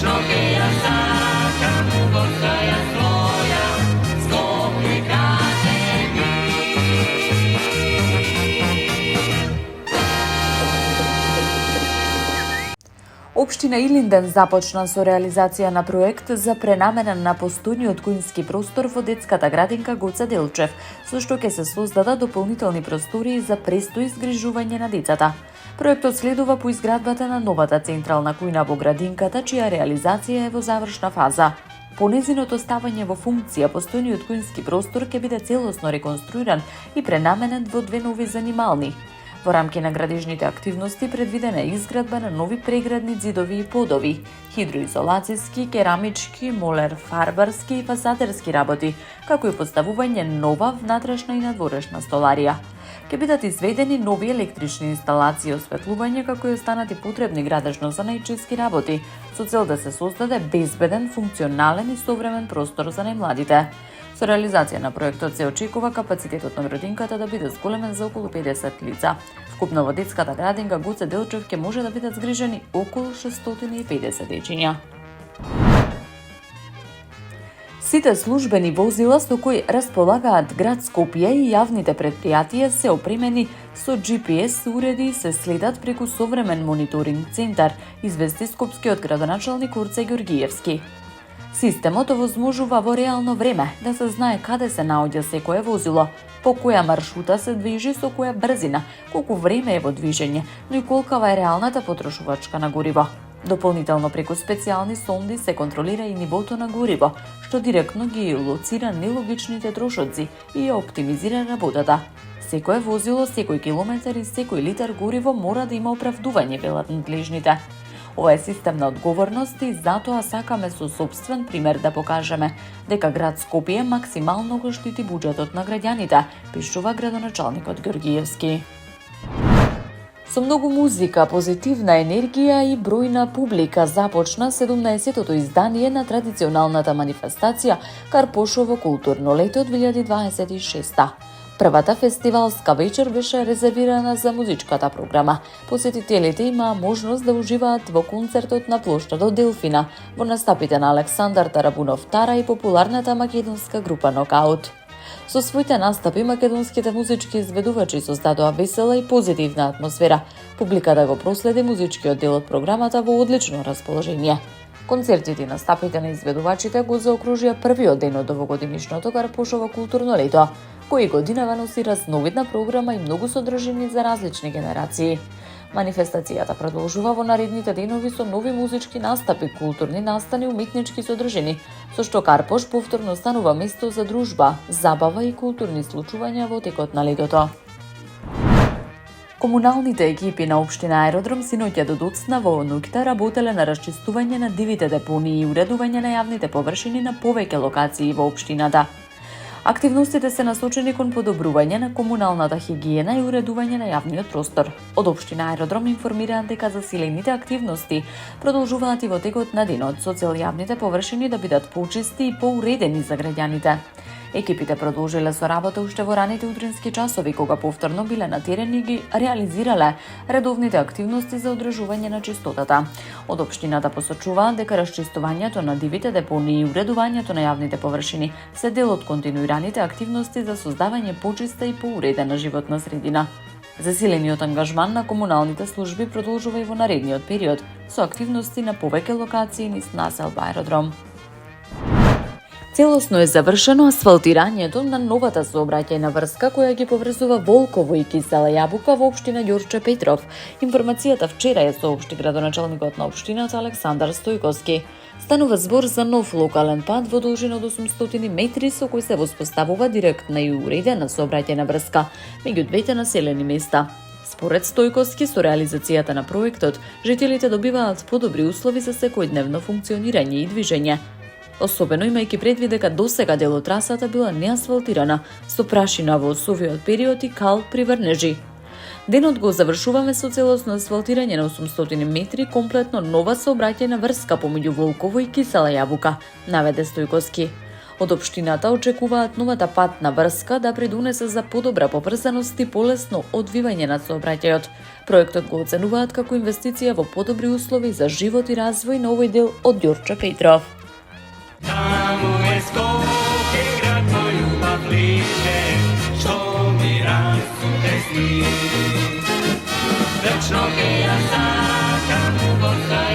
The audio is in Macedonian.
Tačno ke ja sakam, gorka ja svoja, skopi kaže mi. Општина Илинден започна со реализација на проект за пренамена на постојниот кујнски простор во детската градинка Гоце Делчев, со што ќе се создадат дополнителни простории за престој згрижување на децата. Проектот следува по изградбата на новата централна кујна во градинката, чија реализација е во завршна фаза. По незиното ставање во функција, постојниот кујнски простор ќе биде целосно реконструиран и пренаменет во две нови занимални. Во рамки на градежните активности предвидена е изградба на нови преградни ѕидови и подови, хидроизолацијски, керамички, молер, фарбарски и фасадерски работи, како и поставување нова внатрешна и надворешна столарија. Ќе бидат изведени нови електрични инсталации, осветлување, како и останати потребни градежно-занајчиски работи, со цел да се создаде безбеден, функционален и современ простор за најмладите. Со реализација на проектот се очекува капацитетот на градинката да биде зголемен за околу 50 лица. Вкупно во детската градинка Гоце Делчев ќе може да бидат згрижени околу 650 дечиња. Сите службени возила со кои располагаат град Скопје и јавните претпријатија се опремени со GPS уреди и се следат преку современ мониторинг центар, извести скопскиот градоначалник Орце Ѓоргиевски. Системот овозможува во реално време да се знае каде се наоѓа секое возило, по која маршрута се движи, со која брзина, колку време е во движење, но и колкава е реалната потрошувачка на гориво. Дополнително преку специјални сонди се контролира и нивото на гориво, што директно ги лоцира нелогичните трошоци и ја оптимизира работата. Секое возило, секој километар и секој литар гориво мора да има оправдување, велат надлежните. Ова е систем на одговорност и затоа сакаме со сопствен пример да покажеме дека град Скопје максимално го штити буџетот на граѓаните, пишува градоначалникот Ѓоргиевски. Со многу музика, позитивна енергија и бројна публика започна 17-тото издание на традиционалната манифестација Карпошово културно лето 2026. Првата фестивалска вечер беше резервирана за музичката програма. Посетителите имаа можност да уживаат во концертот на плоштадот Делфина, во настапите на Александар Тарабунов Тара и популарната македонска група Нокаут. Со своите настапи македонските музички изведувачи создадоа весела и позитивна атмосфера. Публиката го проследи музичкиот дел од програмата во одлично расположение. Концертите и настапите на изведувачите го заокружија првиот ден од овогодинишното Карпошово културно лето, кој годинава носи разновидна програма и многу содржини за различни генерации. Манифестацијата продолжува во наредните денови со нови музички настапи, културни настани, уметнички содржини, со што Карпош повторно станува место за дружба, забава и културни случувања во текот на летото. Комуналните екипи на општина Аеродром синоќа до доцна во ноќта работеле на расчистување на дивите депонии и уредување на јавните површини на повеќе локации во општината. Активностите се насочени кон подобрување на комуналната хигиена и уредување на јавниот простор. Од општина Аеродром информираат дека засилените активности продолжуваат и во текот на денот, со цел јавните површини да бидат почисти и поуредени за граѓаните. Екипите продолжиле со работа уште во раните утрински часови, кога повторно биле на терен и ги реализирале редовните активности за одржување на чистотата. Од општината посочуваат дека расчистувањето на дивите депонии и уредувањето на јавните површини се дел од континуираните активности за создавање почиста и поуредена животна средина. Засилениот ангажман на комуналните служби продолжува и во наредниот период, со активности на повеќе локации низ населба Аеродром. Целосно е завршено асфалтирањето на новата сообраќајна врска која ги поврзува Волково и Кисела Јабука во општина Ѓорче Петров. Информацијата вчера ја соопшти градоначалникот на општината Александар Стојковски. Станува збор за нов локален пат во должина од 800 метри со кој се воспоставува директна и уредена сообраќајна врска меѓу двете населени места. Според Стојковски, со реализацијата на проектот, жителите добиваат подобри услови за секојдневно функционирање и движење. Особено имајќи предвид дека досега дел од трасата била неасфалтирана, со прашина во осовиот период и кал при врнежи. Денот го завршуваме со целосно асфалтирање на 800 метри комплетно нова сообраќајна врска помеѓу Волково и Кисела Јабука, наведе Стојковски. Од општината очекуваат новата патна врска да придонесе за подобра поврзаност и полесно одвивање на сообраќајот. Проектот го оценуваат како инвестиција во подобри услови за живот и развој на овој дел од Ѓорче Петров. Таму е Скопје, град мој љубав лише, што ми расуте сни. Вечно ке ја сакам во своја